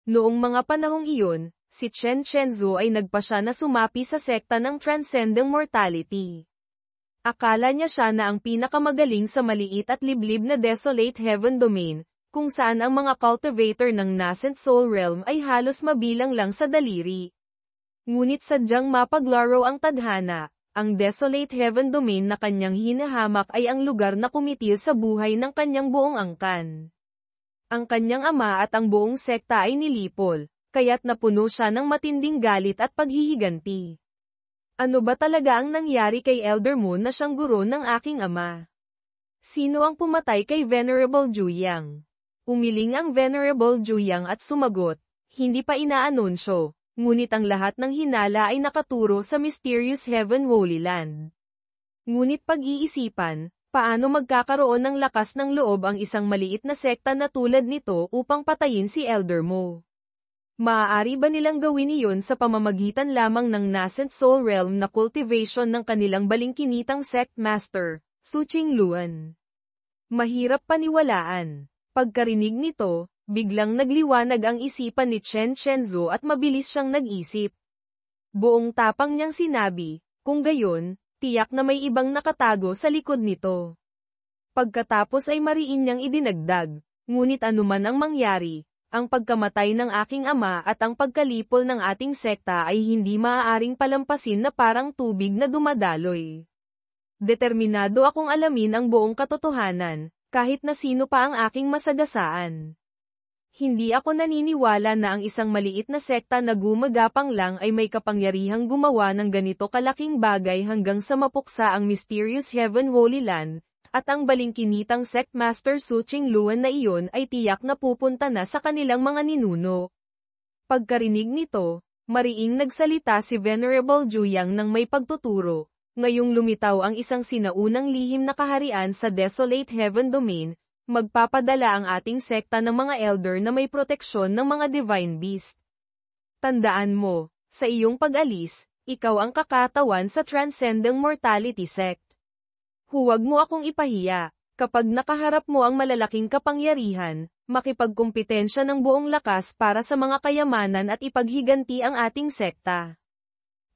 Noong mga panahong iyon, si Chen Shenzhou ay nagpasya na sumapi sa sekta ng Transcending Mortality. Akala niya siya na ang pinakamagaling sa maliit at liblib na Desolate Heaven Domain, kung saan ang mga cultivator ng Nascent Soul Realm ay halos mabilang lang sa daliri. Ngunit sadyang mapaglaro ang tadhana, ang Desolate Heaven Domain na kanyang hinahamak ay ang lugar na kumitil sa buhay ng kanyang buong angkan. Ang kanyang ama at ang buong sekta ay nilipol, kaya't napuno siya ng matinding galit at paghihiganti. Ano ba talaga ang nangyari kay Elder Moon na siyang guro ng aking ama? Sino ang pumatay kay Venerable Juyang? Umiling ang Venerable Juyang at sumagot, hindi pa inaanunsyo, ngunit ang lahat ng hinala ay nakaturo sa Mysterious Heaven Holy Land. Ngunit pag-iisipan, paano magkakaroon ng lakas ng loob ang isang maliit na sekta na tulad nito upang patayin si Elder Mo? Maaari ba nilang gawin iyon sa pamamagitan lamang ng Nascent Soul Realm na cultivation ng kanilang balingkinitang sect master, Su Qingluan? Mahirap paniwalaan. Pagkarinig nito, biglang nagliwanag ang isipan ni Chen Shenzhou at mabilis siyang nag-isip. Buong tapang niyang sinabi, kung gayon, tiyak na may ibang nakatago sa likod nito. Pagkatapos ay mariin niyang idinagdag, ngunit anuman ang mangyari, ang pagkamatay ng aking ama at ang pagkalipol ng ating sekta ay hindi maaaring palampasin na parang tubig na dumadaloy. Determinado akong alamin ang buong katotohanan, kahit na sino pa ang aking masagasaan. Hindi ako naniniwala na ang isang maliit na sekta na gumagapang lang ay may kapangyarihang gumawa ng ganito kalaking bagay hanggang sa mapuksa ang Mysterious Heaven Holy Land, at ang balingkinitang sect master Su Qingluan na iyon ay tiyak na pupunta na sa kanilang mga ninuno. Pagkarinig nito, mariing nagsalita si Venerable Juyang ng may pagtuturo. Ngayong lumitaw ang isang sinaunang lihim na kaharian sa Desolate Heaven Domain, magpapadala ang ating sekta ng mga elder na may proteksyon ng mga divine beast. Tandaan mo, sa iyong pag-alis, ikaw ang kakatawan sa Transcending Mortality sect. Huwag mo akong ipahiya, kapag nakaharap mo ang malalaking kapangyarihan, makipagkumpetensya ng buong lakas para sa mga kayamanan at ipaghiganti ang ating sekta.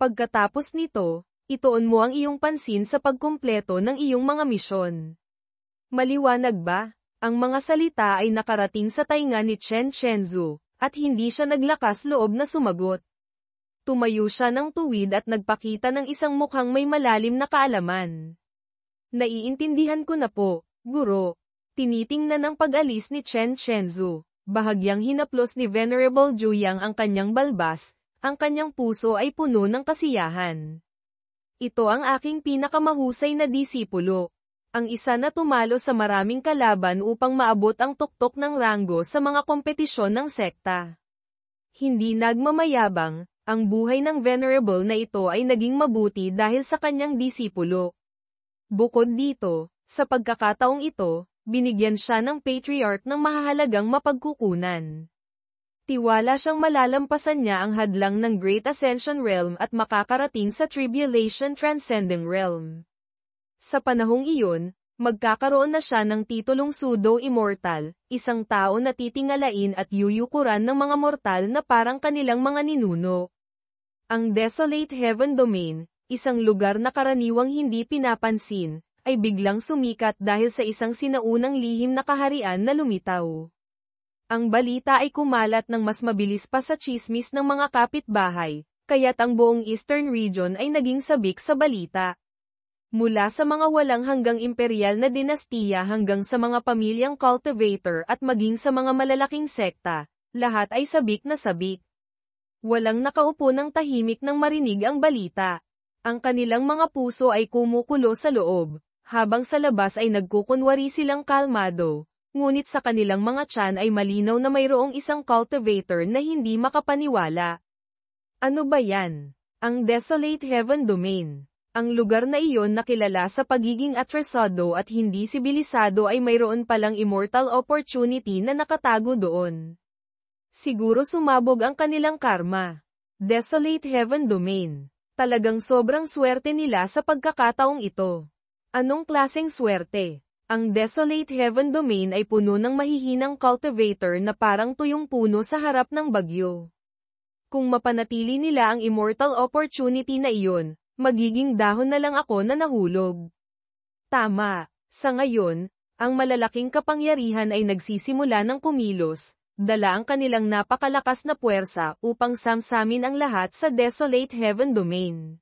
Pagkatapos nito, ituon mo ang iyong pansin sa pagkumpleto ng iyong mga misyon. Maliwanag ba? Ang mga salita ay nakarating sa tainga ni Chen Shenzhou, at hindi siya naglakas loob na sumagot. Tumayo siya ng tuwid at nagpakita ng isang mukhang may malalim na kaalaman. Naiintindihan ko na po, guro. Tinitingnan ng pag-alis ni Chen Shenzhou, bahagyang hinaplos ni Venerable Juyang ang kanyang balbas, ang kanyang puso ay puno ng kasiyahan. Ito ang aking pinakamahusay na disipulo. Ang isa na tumalo sa maraming kalaban upang maabot ang tuktok ng ranggo sa mga kompetisyon ng sekta. Hindi nagmamayabang, ang buhay ng Venerable na ito ay naging mabuti dahil sa kanyang disipulo. Bukod dito, sa pagkakataong ito, binigyan siya ng Patriarch ng mahahalagang mapagkukunan. Tiwala siyang malalampasan niya ang hadlang ng Great Ascension Realm at makakarating sa Tribulation Transcending Realm. Sa panahong iyon, magkakaroon na siya ng titulong pseudo-immortal, isang tao na titingalain at yuyukuran ng mga mortal na parang kanilang mga ninuno. Ang Desolate Heaven Domain, isang lugar na karaniwang hindi pinapansin, ay biglang sumikat dahil sa isang sinaunang lihim na kaharian na lumitaw. Ang balita ay kumalat ng mas mabilis pa sa tsismis ng mga kapitbahay, kaya't ang buong Eastern Region ay naging sabik sa balita. Mula sa mga walang hanggang imperial na dinastiya hanggang sa mga pamilyang cultivator at maging sa mga malalaking sekta, lahat ay sabik na sabik. Walang nakaupo ng tahimik nang marinig ang balita. Ang kanilang mga puso ay kumukulo sa loob, habang sa labas ay nagkukunwari silang kalmado. Ngunit sa kanilang mga tiyan ay malinaw na mayroong isang cultivator na hindi makapaniwala. Ano ba yan? Ang Desolate Heaven Domain. Ang lugar na iyon na kilala sa pagiging atresado at hindi sibilisado ay mayroon palang immortal opportunity na nakatago doon. Siguro sumabog ang kanilang karma. Desolate Heaven Domain. Talagang sobrang swerte nila sa pagkakataong ito. Anong klaseng swerte? Ang Desolate Heaven Domain ay puno ng mahihinang cultivator na parang tuyong puno sa harap ng bagyo. Kung mapanatili nila ang immortal opportunity na iyon, magiging dahon na lang ako na nahulog. Tama. Sa ngayon, ang malalaking kapangyarihan ay nagsisimula ng kumilos, dala ang kanilang napakalakas na puwersa upang samsamin ang lahat sa Desolate Heaven Domain.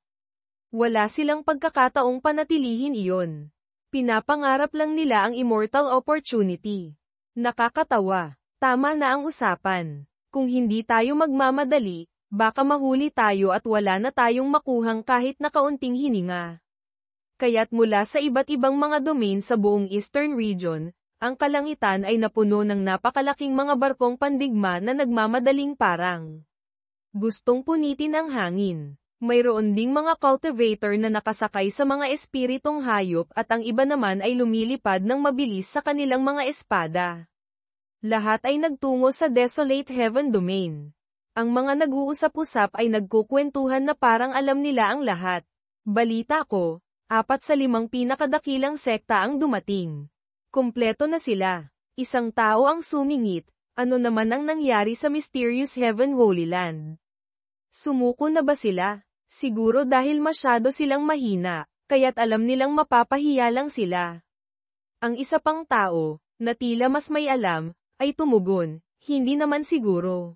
Wala silang pagkakataong panatilihin iyon. Pinapangarap lang nila ang immortal opportunity. Nakakatawa. Tama na ang usapan. Kung hindi tayo magmamadali, baka mahuli tayo at wala na tayong makuhang kahit na kaunting hininga. Kaya't mula sa iba't ibang mga domain sa buong Eastern Region, ang kalangitan ay napuno ng napakalaking mga barkong pandigma na nagmamadaling parang gustong punitin ang hangin. Mayroon ding mga cultivator na nakasakay sa mga espiritong hayop at ang iba naman ay lumilipad ng mabilis sa kanilang mga espada. Lahat ay nagtungo sa Desolate Heaven Domain. Ang mga nag-uusap-usap ay nagkukwentuhan na parang alam nila ang lahat. Balita ko, 4 sa 5 pinakadakilang sekta ang dumating. Kumpleto na sila. Isang tao ang sumingit, ano naman ang nangyari sa Mysterious Heaven Holy Land? Sumuko na ba sila? Siguro dahil masyado silang mahina, kaya't alam nilang mapapahiya lang sila. Ang isa pang tao, na tila mas may alam, ay tumugon, hindi naman siguro.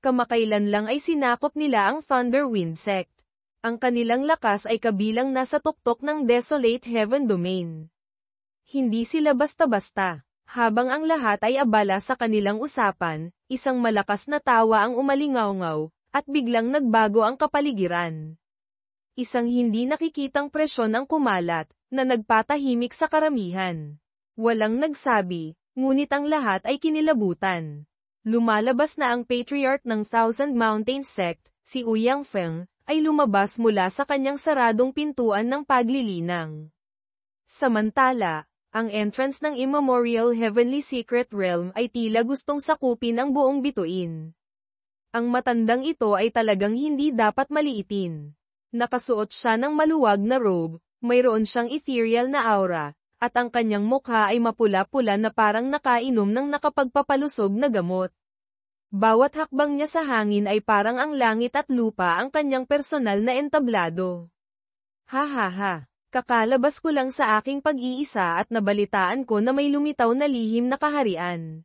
Kamakailan lang ay sinakop nila ang Thunderwind Sect. Ang kanilang lakas ay kabilang nasa tuktok ng Desolate Heaven Domain. Hindi sila basta-basta. Habang ang lahat ay abala sa kanilang usapan, isang malakas na tawa ang umalingaw-ngaw, at biglang nagbago ang kapaligiran. Isang hindi nakikitang presyon ang kumalat, na nagpatahimik sa karamihan. Walang nagsabi, ngunit ang lahat ay kinilabutan. Lumalabas na ang patriarch ng Thousand Mountains Sect, si Ouyang Feng, ay lumabas mula sa kanyang saradong pintuan ng paglilinang. Samantala, ang entrance ng Immemorial Heavenly Secret Realm ay tila gustong sakupin ang buong bituin. Ang matandang ito ay talagang hindi dapat maliitin. Nakasuot siya ng maluwag na robe, mayroon siyang ethereal na aura, at ang kanyang mukha ay mapula-pula na parang nakainom ng nakapagpapalusog na gamot. Bawat hakbang niya sa hangin ay parang ang langit at lupa ang kanyang personal na entablado. Ha ha ha, kakalabas ko lang sa aking pag-iisa at nabalitaan ko na may lumitaw na lihim na kaharian.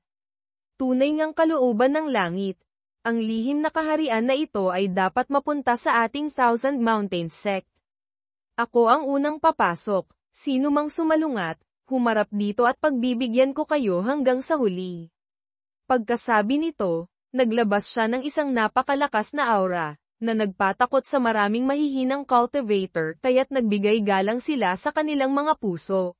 Tunay ngang kalooban ng langit. Ang lihim na kaharian na ito ay dapat mapunta sa ating Thousand Mountains Sect. Ako ang unang papasok, sino mang sumalungat, humarap dito at pagbibigyan ko kayo hanggang sa huli. Pagkasabi nito, naglabas siya ng isang napakalakas na aura, na nagpatakot sa maraming mahihinang cultivator kaya't nagbigay galang sila sa kanilang mga puso.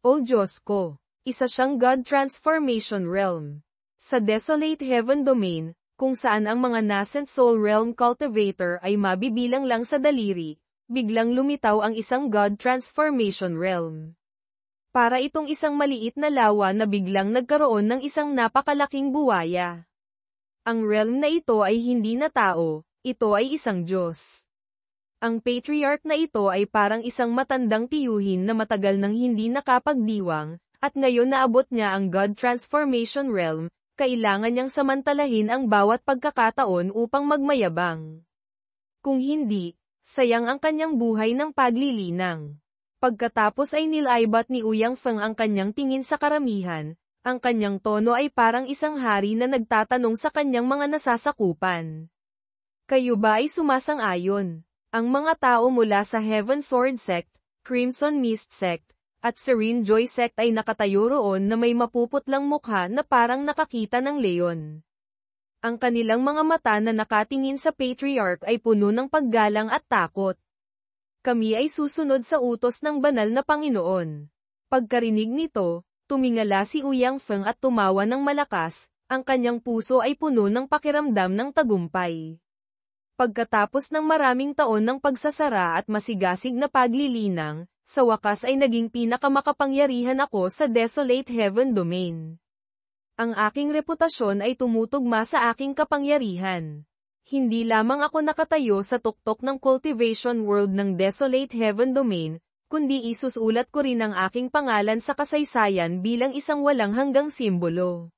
O Diyos ko, isa siyang God Transformation Realm. Sa Desolate Heaven Domain, kung saan ang mga nascent soul realm cultivator ay mabibilang lang sa daliri, biglang lumitaw ang isang God Transformation Realm. Para itong isang maliit na lawa na biglang nagkaroon ng isang napakalaking buwaya. Ang realm na ito ay hindi na tao, ito ay isang Diyos. Ang patriarch na ito ay parang isang matandang tiyuhin na matagal nang hindi nakapagdiwang, at ngayon naabot niya ang God Transformation Realm. Kailangan niyang samantalahin ang bawat pagkakataon upang magmayabang. Kung hindi, sayang ang kanyang buhay ng paglilinang. Pagkatapos ay nilaibat ni Ouyang Feng ang kanyang tingin sa karamihan, ang kanyang tono ay parang isang hari na nagtatanong sa kanyang mga nasasakupan. Kayo ba ay sumasang-ayon? Ang mga tao mula sa Heaven Sword Sect, Crimson Mist Sect, at Serene Joy Sect ay nakatayo roon na may mapuputlang mukha na parang nakakita ng leon. Ang kanilang mga mata na nakatingin sa patriarch ay puno ng paggalang at takot. Kami ay susunod sa utos ng banal na Panginoon. Pagkarinig nito, tumingala si Ouyang Feng at tumawa ng malakas, ang kanyang puso ay puno ng pakiramdam ng tagumpay. Pagkatapos ng maraming taon ng pagsasara at masigasig na paglilinang, sa wakas ay naging pinakamakapangyarihan ako sa Desolate Heaven Domain. Ang aking reputasyon ay tumutugma sa aking kapangyarihan. Hindi lamang ako nakatayo sa tuktok ng cultivation world ng Desolate Heaven Domain, kundi isusulat ko rin ang aking pangalan sa kasaysayan bilang isang walang hanggang simbolo.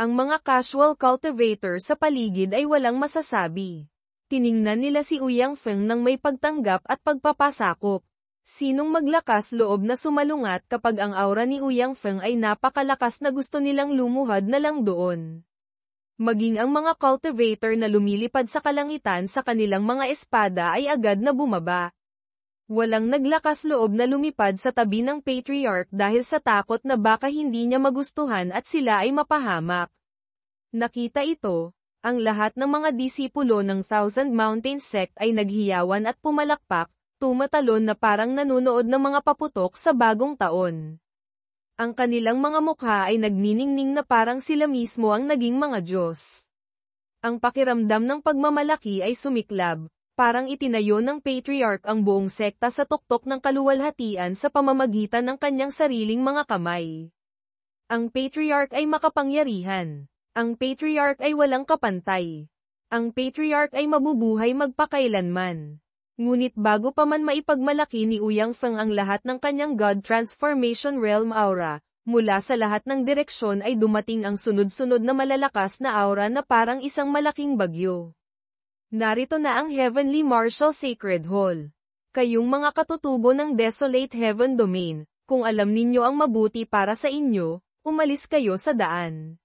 Ang mga casual cultivator sa paligid ay walang masasabi. Tiningnan nila si Ouyang Feng nang may pagtanggap at pagpapasakop. Sinong maglakas loob na sumalungat kapag ang aura ni Ouyang Feng ay napakalakas na gusto nilang lumuhad na lang doon. Maging ang mga cultivator na lumilipad sa kalangitan sa kanilang mga espada ay agad na bumaba. Walang naglakas loob na lumipad sa tabi ng Patriarch dahil sa takot na baka hindi niya magustuhan at sila ay mapahamak. Nakita ito, ang lahat ng mga disipulo ng Thousand Mountain Sect ay naghiyawan at pumalakpak, tumatalon na parang nanonood ng mga paputok sa bagong taon. Ang kanilang mga mukha ay nagniningning na parang sila mismo ang naging mga Diyos. Ang pakiramdam ng pagmamalaki ay sumiklab, parang itinayo ng Patriarch ang buong sekta sa tuktok ng kaluwalhatian sa pamamagitan ng kanyang sariling mga kamay. Ang Patriarch ay makapangyarihan. Ang Patriarch ay walang kapantay. Ang Patriarch ay mabubuhay magpakailanman. Ngunit bago pa man maipagmalaki ni Ouyang Feng ang lahat ng kanyang God Transformation Realm aura, mula sa lahat ng direksyon ay dumating ang sunod-sunod na malalakas na aura na parang isang malaking bagyo. Narito na ang Heavenly Martial Sacred Hall. Kayong mga katutubo ng Desolate Heaven Domain, kung alam ninyo ang mabuti para sa inyo, umalis kayo sa daan.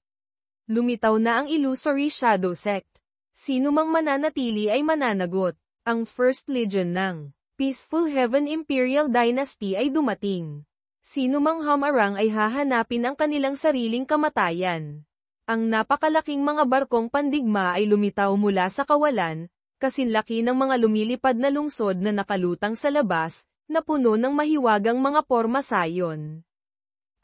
Lumitaw na ang Illusory Shadow Sect. Sino mang mananatili ay mananagot. Ang First Legion ng Peaceful Heaven Imperial Dynasty ay dumating. Sino mang humarang ay hahanapin ang kanilang sariling kamatayan. Ang napakalaking mga barkong pandigma ay lumitaw mula sa kawalan, kasinlaki ng mga lumilipad na lungsod na nakalutang sa labas, na puno ng mahiwagang mga porma sayon.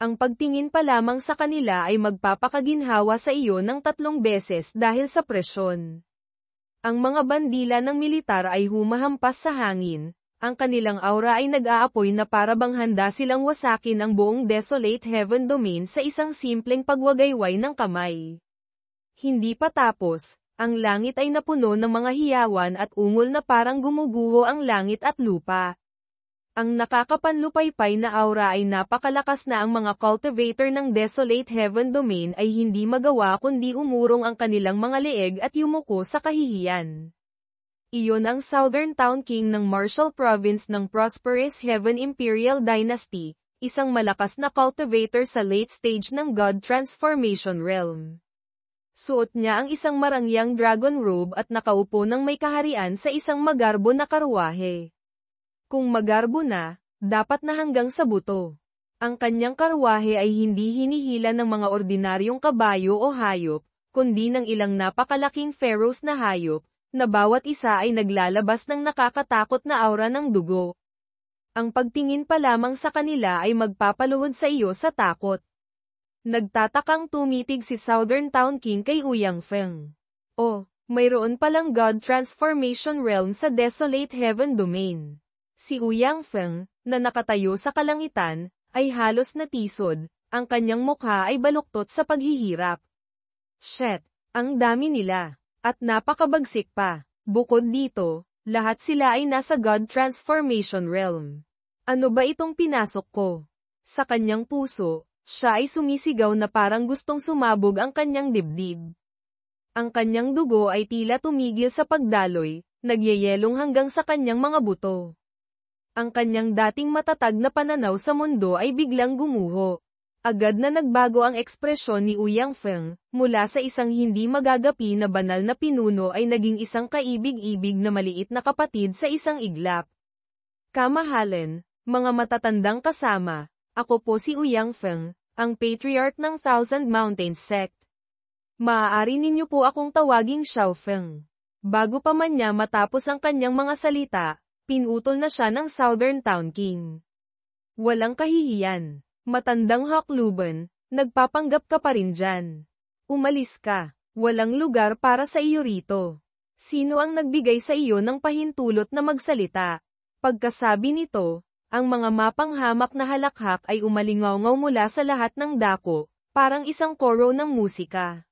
Ang pagtingin pa lamang sa kanila ay magpapakaginhawa sa iyo ng 3 beses dahil sa presyon. Ang mga bandila ng militar ay humahampas sa hangin, ang kanilang aura ay nag-aapoy na para bang handa silang wasakin ang buong Desolate Heaven Domain sa isang simpleng pagwagayway ng kamay. Hindi pa tapos, ang langit ay napuno ng mga hiyawan at ungol na parang gumuguho ang langit at lupa. Ang nakakapanlupaypay na aura ay napakalakas na ang mga cultivator ng Desolate Heaven Domain ay hindi magawa kundi umurong ang kanilang mga leeg at yumuko sa kahihiyan. Iyon ang Southern Town King ng Martial Province ng Prosperous Heaven Imperial Dynasty, isang malakas na cultivator sa late stage ng God Transformation Realm. Suot niya ang isang marangyang dragon robe at nakaupo ng may kaharian sa isang magarbo na karwahe. Kung magarbo na, dapat na hanggang sa buto. Ang kanyang karwahe ay hindi hinihila ng mga ordinaryong kabayo o hayop, kundi ng ilang napakalaking pharaohs na hayop, na bawat isa ay naglalabas ng nakakatakot na aura ng dugo. Ang pagtingin pa lamang sa kanila ay magpapaluhod sa iyo sa takot. Nagtatakang tumitig si Southern Town King kay Ouyang Feng. Oh, mayroon palang God Transformation Realm sa Desolate Heaven Domain. Si Ouyang Feng, na nakatayo sa kalangitan, ay halos natisod, ang kanyang mukha ay baluktot sa paghihirap. Shit, ang dami nila, at napakabagsik pa. Bukod dito, lahat sila ay nasa God Transformation Realm. Ano ba itong pinasok ko? Sa kanyang puso, siya ay sumisigaw na parang gustong sumabog ang kanyang dibdib. Ang kanyang dugo ay tila tumigil sa pagdaloy, nagyayelong hanggang sa kanyang mga buto. Ang kanyang dating matatag na pananaw sa mundo ay biglang gumuho. Agad na nagbago ang ekspresyon ni Ouyang Feng, mula sa isang hindi magagapi na banal na pinuno ay naging isang kaibig-ibig na maliit na kapatid sa isang iglap. Kamahalan, mga matatandang kasama, ako po si Ouyang Feng, ang Patriarch ng Thousand Mountain Sect. Maaari ninyo po akong tawaging Xiao Feng. Bago pa man niya matapos ang kanyang mga salita, pinutol na siya ng Southern Town King. Walang kahihiyan. Matandang hakluban, nagpapanggap ka pa rin dyan. Umalis ka. Walang lugar para sa iyo rito. Sino ang nagbigay sa iyo ng pahintulot na magsalita? Pagkasabi nito, ang mga mapanghamak na halakhak ay umalingaw mula sa lahat ng dako, parang isang koro ng musika.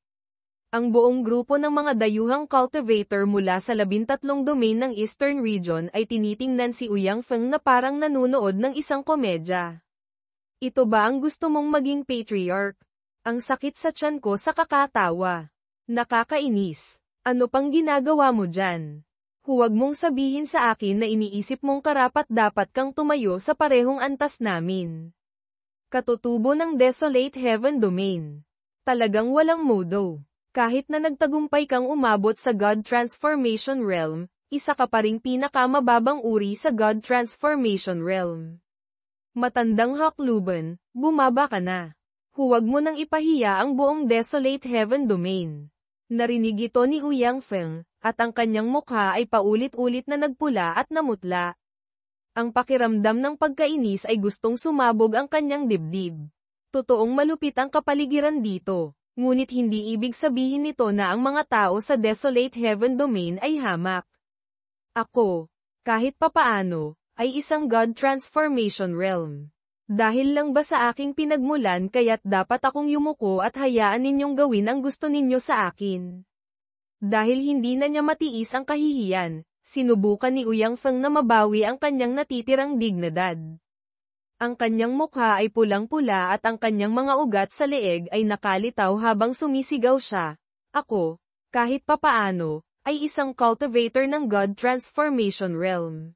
Ang buong grupo ng mga dayuhang cultivator mula sa 13 domain ng Eastern Region ay tinitingnan si Ouyang Feng na parang nanunood ng isang komedya. Ito ba ang gusto mong maging patriarch? Ang sakit sa tiyan ko sa kakatawa. Nakakainis. Ano pang ginagawa mo dyan? Huwag mong sabihin sa akin na iniisip mong karapat-dapat kang tumayo sa parehong antas namin. Katutubo ng Desolate Heaven Domain. Talagang walang modo. Kahit na nagtagumpay kang umabot sa God Transformation Realm, isa ka pa ring pinakamababang uri sa God Transformation Realm. Matandang Hakluban, bumaba ka na. Huwag mo nang ipahiya ang buong Desolate Heaven Domain. Narinig ito ni Ouyang Feng, at ang kanyang mukha ay paulit-ulit na nagpula at namutla. Ang pakiramdam ng pagkainis ay gustong sumabog ang kanyang dibdib. Totoong malupit ang kapaligiran dito. Ngunit hindi ibig sabihin nito na ang mga tao sa Desolate Heaven Domain ay hamak. Ako, kahit papaano, ay isang God Transformation Realm. Dahil lang ba sa aking pinagmulan kaya't dapat akong yumuko at hayaan ninyong gawin ang gusto ninyo sa akin. Dahil hindi na niya matiis ang kahihiyan, sinubukan ni Ouyang Feng na mabawi ang kanyang natitirang dignidad. Ang kanyang mukha ay pulang-pula at ang kanyang mga ugat sa leeg ay nakalitaw habang sumisigaw siya. Ako, kahit papaano, ay isang cultivator ng God Transformation Realm.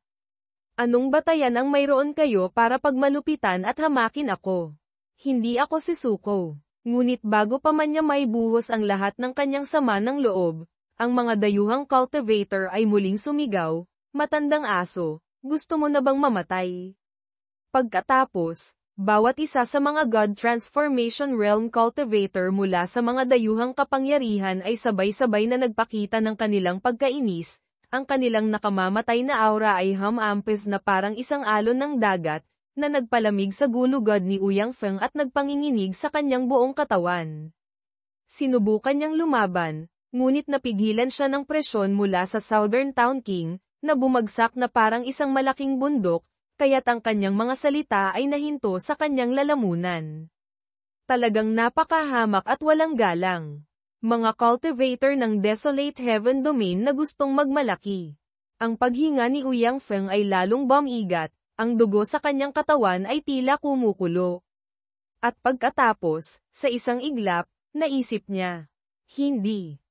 Anong batayan ang mayroon kayo para pagmalupitan at hamakin ako? Hindi ako si Suko. Ngunit bago pa man niya maibuhos ang lahat ng kanyang sama ng loob, ang mga dayuhang cultivator ay muling sumigaw, matandang aso, gusto mo na bang mamatay? Pagkatapos, bawat isa sa mga God Transformation Realm cultivator mula sa mga dayuhang kapangyarihan ay sabay-sabay na nagpakita ng kanilang pagkainis. Ang kanilang nakamamatay na aura ay hamampes na parang isang alon ng dagat, na nagpalamig sa gulugod ni Ouyang Feng at nagpanginginig sa kanyang buong katawan. Sinubukan niyang lumaban, ngunit napigilan siya ng presyon mula sa Southern Town King, na bumagsak na parang isang malaking bundok, kaya't ang kanyang mga salita ay nahinto sa kanyang lalamunan. Talagang napakahamak at walang galang. Mga cultivator ng Desolate Heaven Domain na gustong magmalaki. Ang paghinga ni Ouyang Feng ay lalong bumigat, ang dugo sa kanyang katawan ay tila kumukulo. At pagkatapos, sa isang iglap, naisip niya, hindi,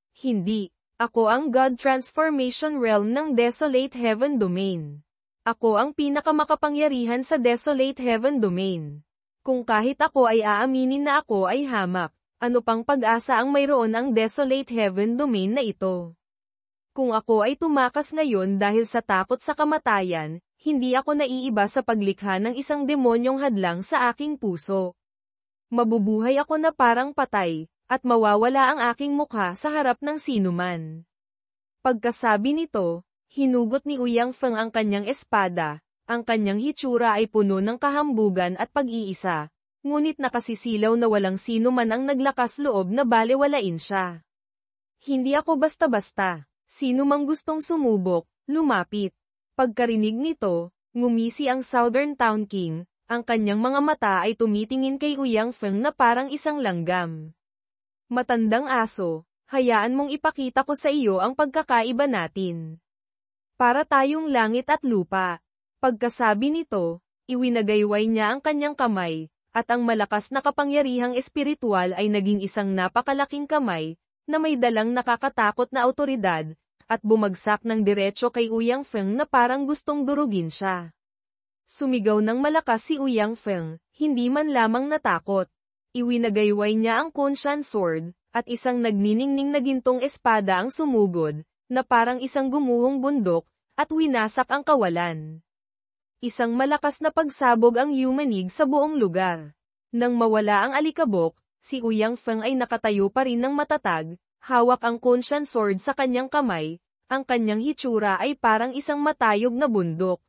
ako ang God Transformation Realm ng Desolate Heaven Domain. Ako ang pinakamakapangyarihan sa Desolate Heaven Domain. Kung kahit ako ay aaminin na ako ay hamak, ano pang pag-asa ang mayroon ang Desolate Heaven Domain na ito? Kung ako ay tumakas ngayon dahil sa takot sa kamatayan, hindi ako naiiba sa paglikha ng isang demonyong hadlang sa aking puso. Mabubuhay ako na parang patay, at mawawala ang aking mukha sa harap ng sinuman. Pagkasabi nito, hinugot ni Ouyang Feng ang kanyang espada, ang kanyang hitsura ay puno ng kahambugan at pag-iisa, ngunit nakasisilaw na walang sino man ang naglakas loob na balewalain siya. Hindi ako basta-basta, sino mang gustong sumubok, lumapit. Pagkarinig nito, ngumisi ang Southern Town King, ang kanyang mga mata ay tumitingin kay Ouyang Feng na parang isang langgam. Matandang aso, hayaan mong ipakita ko sa iyo ang pagkakaiba natin. Para tayong langit at lupa. Pagkasabi nito, iwinagayway niya ang kanyang kamay, at ang malakas na kapangyarihang espiritual ay naging isang napakalaking kamay, na may dalang nakakatakot na awtoridad, at bumagsak ng diretso kay Ouyang Feng na parang gustong durugin siya. Sumigaw ng malakas si Ouyang Feng, hindi man lamang natakot. Iwinagayway niya ang Kunshan Sword, at isang nagniningning na gintong espada ang sumugod, na parang isang gumuhong bundok, at winasak ang kawalan. Isang malakas na pagsabog ang yumanig sa buong lugar. Nang mawala ang alikabok, si Ouyang Feng ay nakatayo pa rin ng matatag, hawak ang Kunshan Sword sa kanyang kamay, ang kanyang hitsura ay parang isang matayog na bundok.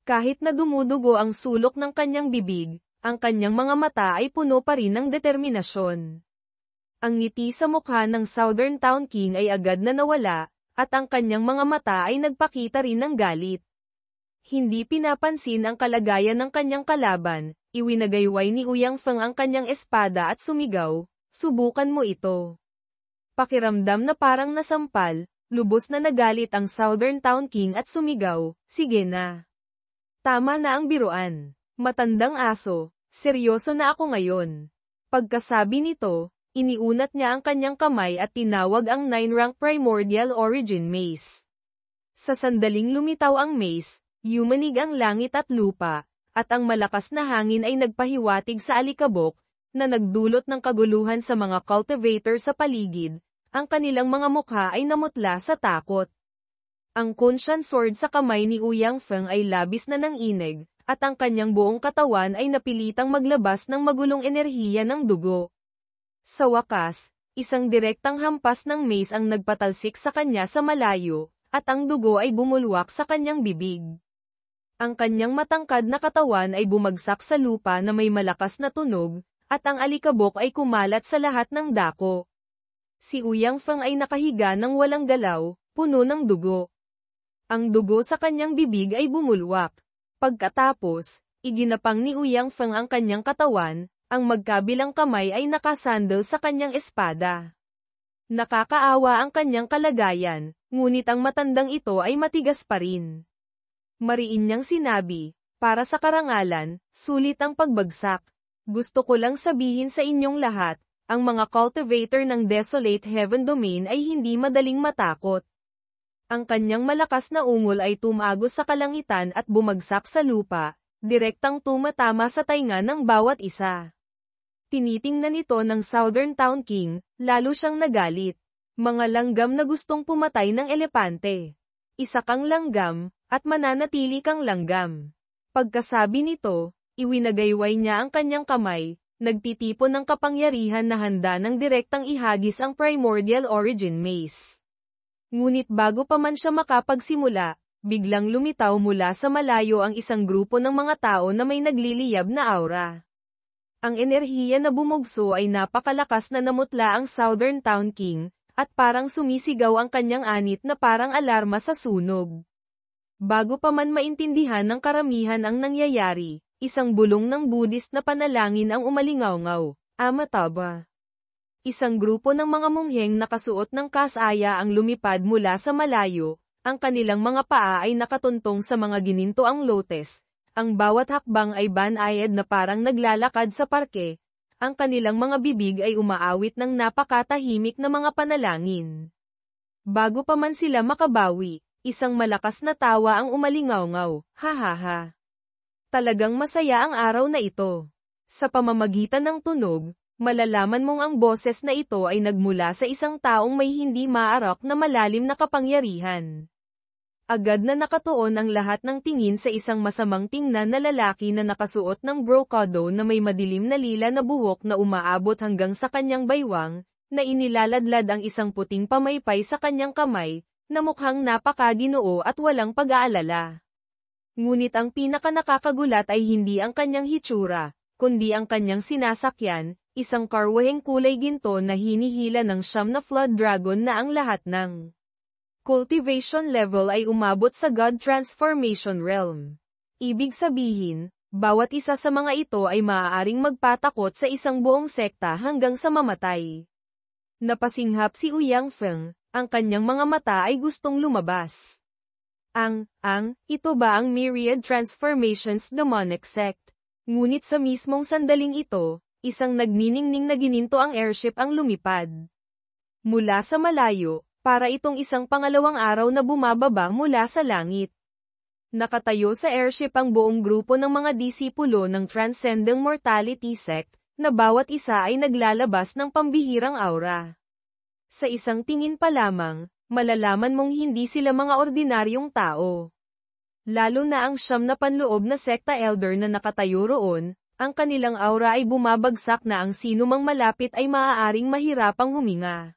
Kahit na dumudugo ang sulok ng kanyang bibig, ang kanyang mga mata ay puno pa rin ng determinasyon. Ang ngiti sa mukha ng Southern Town King ay agad na nawala, at ang kanyang mga mata ay nagpakita rin ng galit. Hindi pinapansin ang kalagayan ng kanyang kalaban, iwinagayway ni Ouyang Feng ang kanyang espada at sumigaw, subukan mo ito. Pakiramdam na parang nasampal, lubos na nagalit ang Southern Town King at sumigaw, sige na. Tama na ang biruan. Matandang aso, seryoso na ako ngayon. Pagkasabi nito, iniunat niya ang kanyang kamay at tinawag ang 9-rank Primordial Origin Mace. Sa sandaling lumitaw ang mace, yumanig ang langit at lupa, at ang malakas na hangin ay nagpahiwatig sa alikabok, na nagdulot ng kaguluhan sa mga cultivator sa paligid. Ang kanilang mga mukha ay namutla sa takot. Ang Kunshan Sword sa kamay ni Ouyang Feng ay labis na nanginig, at ang kanyang buong katawan ay napilitang maglabas ng magulong enerhiya ng dugo. Sa wakas, isang direktang hampas ng mace ang nagpatalsik sa kanya sa malayo, at ang dugo ay bumulwak sa kanyang bibig. Ang kanyang matangkad na katawan ay bumagsak sa lupa na may malakas na tunog, at ang alikabok ay kumalat sa lahat ng dako. Si Ouyang Feng ay nakahiga ng walang galaw, puno ng dugo. Ang dugo sa kanyang bibig ay bumulwak. Pagkatapos, iginapang ni Ouyang Feng ang kanyang katawan, ang magkabilang kamay ay nakasandal sa kanyang espada. Nakakaawa ang kanyang kalagayan, ngunit ang matandang ito ay matigas pa rin. Mariin niyang sinabi, para sa karangalan, sulit ang pagbagsak. Gusto ko lang sabihin sa inyong lahat, ang mga cultivator ng Desolate Heaven Domain ay hindi madaling matakot. Ang kanyang malakas na ungol ay tumagos sa kalangitan at bumagsak sa lupa, direktang tumatama sa tainga ng bawat isa. Tinitingnan ito ng Southern Town King, lalo siyang nagalit. Mga langgam na gustong pumatay ng elepante. Isa kang langgam, at mananatili kang langgam. Pagkasabi nito, iwinagayway niya ang kanyang kamay, nagtitipon ng kapangyarihan na handa ng direktang ihagis ang Primordial Origin Mace. Ngunit bago pa man siya makapagsimula, biglang lumitaw mula sa malayo ang isang grupo ng mga tao na may nagliliyab na aura. Ang enerhiya na bumugso ay napakalakas na namutla ang Southern Town King, at parang sumisigaw ang kanyang anit na parang alarma sa sunog. Bago pa man maintindihan ng karamihan ang nangyayari, isang bulong ng Buddhist na panalangin ang umalingaw-ngaw, Amataba. Isang grupo ng mga mungheng nakasuot ng kasaya ang lumipad mula sa malayo, ang kanilang mga paa ay nakatuntong sa mga ginintoang lotes, ang bawat hakbang ay banayad na parang naglalakad sa parke, ang kanilang mga bibig ay umaawit ng napakatahimik na mga panalangin. Bago pa man sila makabawi, isang malakas na tawa ang umalingaw-ngaw, ha. Talagang masaya ang araw na ito. Sa pamamagitan ng tunog, malalaman mong ang boses na ito ay nagmula sa isang taong may hindi maarak na malalim na kapangyarihan. Agad na nakatuon ang lahat ng tingin sa isang masamang tingnan na lalaki na nakasuot ng brocado na may madilim na lila na buhok na umaabot hanggang sa kanyang baywang, na inilaladlad ang isang puting pamaypay sa kanyang kamay, na mukhang napakaginoo at walang pag-aalala. Ngunit ang pinakanakakagulat ay hindi ang kanyang hitsura, kundi ang kanyang sinasakyan, isang karwaheng kulay ginto na hinihila ng 9 na flood dragon na ang lahat ng cultivation level ay umabot sa God Transformation Realm. Ibig sabihin, bawat isa sa mga ito ay maaaring magpatakot sa isang buong sekta hanggang sa mamatay. Napasinghap si Ouyang Feng, ang kanyang mga mata ay gustong lumabas. Ito ba ang Myriad Transformations Demonic Sect? Ngunit sa mismong sandaling ito, isang nagniningning na gininto ang airship ang lumipad. Mula sa malayo, para itong isang pangalawang araw na bumababa mula sa langit. Nakatayo sa airship ang buong grupo ng mga disipulo ng Transcending Mortality Sect, na bawat isa ay naglalabas ng pambihirang aura. Sa isang tingin pa lamang, malalaman mong hindi sila mga ordinaryong tao. Lalo na ang 9 na panloob na sekta elder na nakatayo roon, ang kanilang aura ay bumabagsak na ang sinumang malapit ay maaaring mahirapang huminga.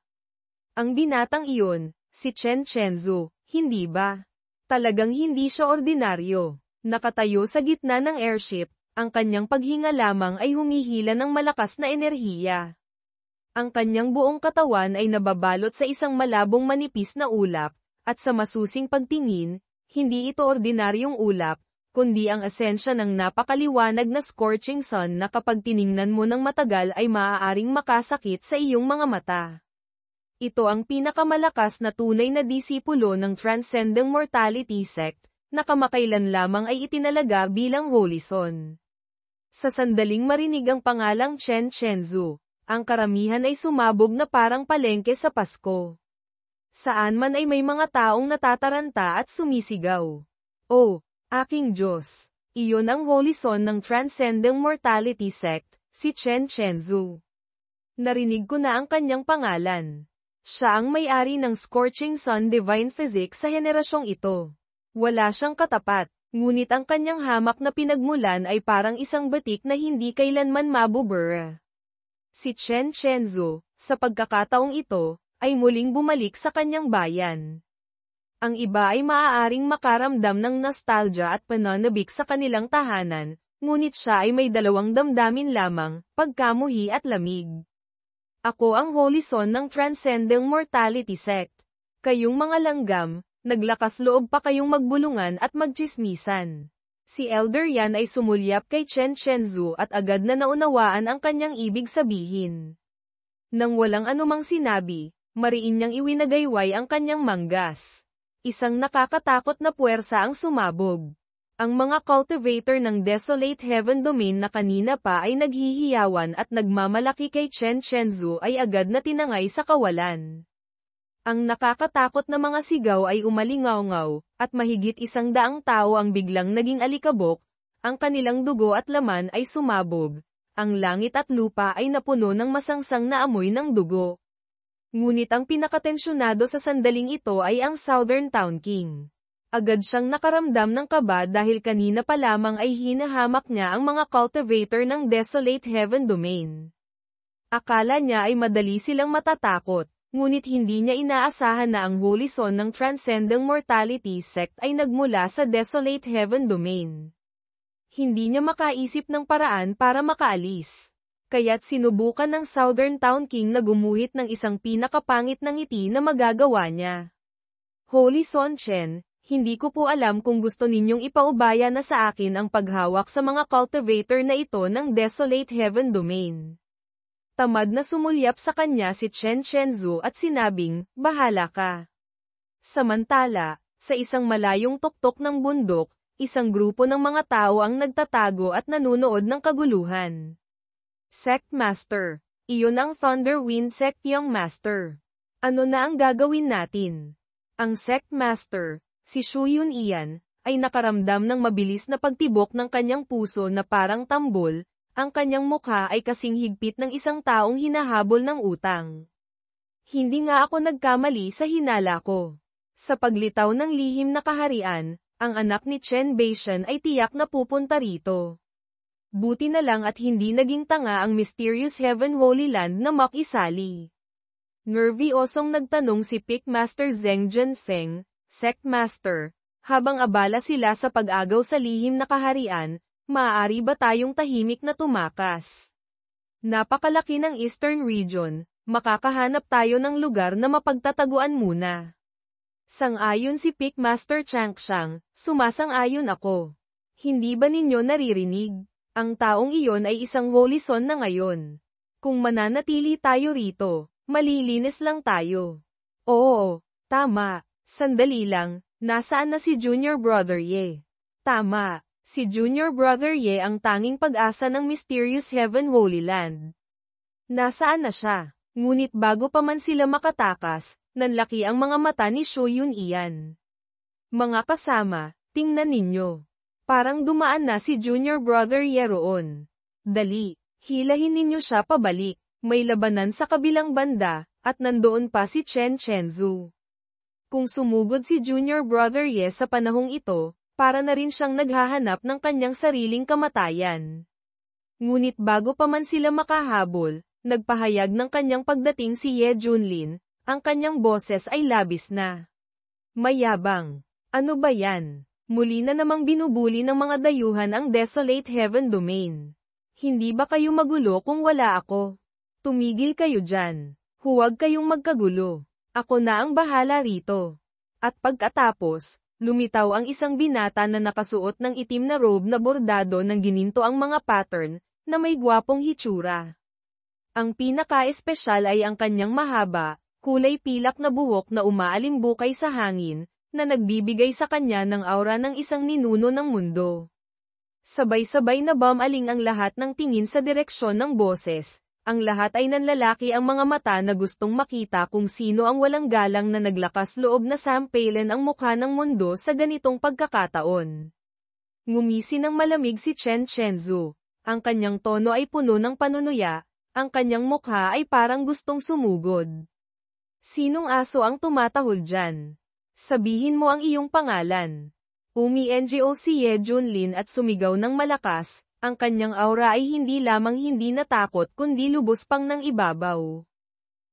Ang binatang iyon, si Chen Chenzu, hindi ba? Talagang hindi siya ordinaryo. Nakatayo sa gitna ng airship, ang kanyang paghinga lamang ay humihila ng malakas na enerhiya. Ang kanyang buong katawan ay nababalot sa isang malabong manipis na ulap, at sa masusing pagtingin, hindi ito ordinaryong ulap, kundi ang esensya ng napakaliwanag na scorching sun na kapag tiningnan mo ng matagal ay maaaring makasakit sa iyong mga mata. Ito ang pinakamalakas na tunay na disipulo ng Transcending Mortality Sect, na kamakailan lamang ay itinalaga bilang Holy Son. Sa sandaling marinig ang pangalang Chen Shenzhou, ang karamihan ay sumabog na parang palengke sa Pasko. Saan man ay may mga taong natataranta at sumisigaw. Oh, aking Diyos! Iyon ang Holy Son ng Transcending Mortality Sect, si Chen Shenzhou. Narinig ko na ang kanyang pangalan. Siya ang may-ari ng Scorching Sun Divine Physics sa henerasyong ito. Wala siyang katapat, ngunit ang kanyang hamak na pinagmulan ay parang isang batik na hindi kailanman mabubura. Si Chen Shenzhou, sa pagkakataong ito, ay muling bumalik sa kanyang bayan. Ang iba ay maaaring makaramdam ng nostalgia at pananabik sa kanilang tahanan, ngunit siya ay may dalawang damdamin lamang, pagkamuhi at lamig. Ako ang Holy Son ng Transcending Mortality Sect. Kayong mga langgam, naglakas loob pa kayong magbulungan at magtsismisan. Si Elder Yan ay sumulyap kay Chen Shenzhou at agad na naunawaan ang kanyang ibig sabihin. Nang walang anumang sinabi, mariin niyang iwinagayway ang kanyang manggas. Isang nakakatakot na puwersa ang sumabog. Ang mga cultivator ng Desolate Heaven Domain na kanina pa ay naghihiyawan at nagmamalaki kay Chen Shenzhou ay agad na tinangay sa kawalan. Ang nakakatakot na mga sigaw ay umalingaw-ngaw, at mahigit 100 tao ang biglang naging alikabok, ang kanilang dugo at laman ay sumabog, ang langit at lupa ay napuno ng masangsang na amoy ng dugo. Ngunit ang pinakatensyonado sa sandaling ito ay ang Southern Town King. Agad siyang nakaramdam ng kaba dahil kanina pa lamang ay hinahamak niya ang mga cultivator ng Desolate Heaven Domain. Akala niya ay madali silang matatakot, ngunit hindi niya inaasahan na ang Holy Son ng Transcending Mortality Sect ay nagmula sa Desolate Heaven Domain. Hindi niya makaisip ng paraan para makaalis. Kaya't sinubukan ng Southern Town King na gumuhit ng isang pinakapangit na ngiti na magagawa niya. Holy Son Chen, hindi ko po alam kung gusto ninyong ipaubaya na sa akin ang paghawak sa mga cultivator na ito ng Desolate Heaven Domain. Tamad na sumulyap sa kanya si Chen Shenzhou at sinabing, bahala ka. Samantala, sa isang malayong tuktok ng bundok, isang grupo ng mga tao ang nagtatago at nanunood ng kaguluhan. Sect Master, iyon ang Thunderwind Sect Young Master. Ano na ang gagawin natin? Ang Sect Master, si Shu Yun-ian, ay nakaramdam ng mabilis na pagtibok ng kanyang puso na parang tambol, ang kanyang mukha ay kasing higpit ng isang taong hinahabol ng utang. Hindi nga ako nagkamali sa hinala ko. Sa paglitaw ng lihim na kaharian, ang anak ni Chen Baishan ay tiyak na pupunta rito. Buti na lang at hindi naging tanga ang Mysterious Heaven Holy Land na makisali. Nervyosong nagtanong si Pickmaster Zheng Junfeng, Sect Master, habang abala sila sa pag-agaw sa lihim na kaharian, maaari ba tayong tahimik na tumakas? Napakalaki ng Eastern Region, makakahanap tayo ng lugar na mapagtataguan muna. Sang-ayon si Pickmaster Changshang, sumasang-ayon ako. Hindi ba ninyo naririnig? Ang taong iyon ay isang Holy Son na ngayon. Kung mananatili tayo rito, malilinis lang tayo. Oo, tama. Sandali lang, nasaan na si Junior Brother Ye? Tama, si Junior Brother Ye ang tanging pag-asa ng Mysterious Heaven Holy Land. Nasaan na siya? Ngunit bago pa man sila makatakas, nanlaki ang mga mata ni Shu Yun-ian. Mga kasama, tingnan ninyo. Parang dumaan na si Junior Brother Ye roon. Dali, hilahin ninyo siya pabalik, may labanan sa kabilang banda, at nandoon pa si Chen Shenzhou. Kung sumugod si Junior Brother Ye sa panahong ito, para na rin siyang naghahanap ng kanyang sariling kamatayan. Ngunit bago pa man sila makahabol, nagpahayag ng kanyang pagdating si Ye Junlin, ang kanyang boses ay labis na mayabang. Ano ba yan? Muli na namang binubuli ng mga dayuhan ang Desolate Heaven Domain. Hindi ba kayo magulo kung wala ako? Tumigil kayo dyan. Huwag kayong magkagulo. Ako na ang bahala rito. At pagkatapos, lumitaw ang isang binata na nakasuot ng itim na robe na bordado ng gininto ang mga pattern, na may gwapong hitsura. Ang pinaka-espesyal ay ang kanyang mahaba, Kulay pilak na buhok na umaalimbukay sa hangin, na nagbibigay sa kanya ng aura ng isang ninuno ng mundo. Sabay-sabay na bumaling ang lahat ng tingin sa direksyon ng boses. Ang lahat ay nanlalaki ang mga mata na gustong makita kung sino ang walang galang na naglakas loob na sampalin ang mukha ng mundo sa ganitong pagkakataon. Ngumisi ng malamig si Chen Shenzhou. Ang kanyang tono ay puno ng panunuya, ang kanyang mukha ay parang gustong sumugod. Sinong aso ang tumatahol dyan? Sabihin mo ang iyong pangalan. Umi-ngo si Ye Junlin at sumigaw ng malakas, ang kanyang aura ay hindi lamang hindi natakot kundi lubos pang nang ibabaw.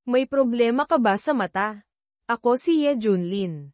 May problema ka ba sa mata? Ako si Ye Junlin.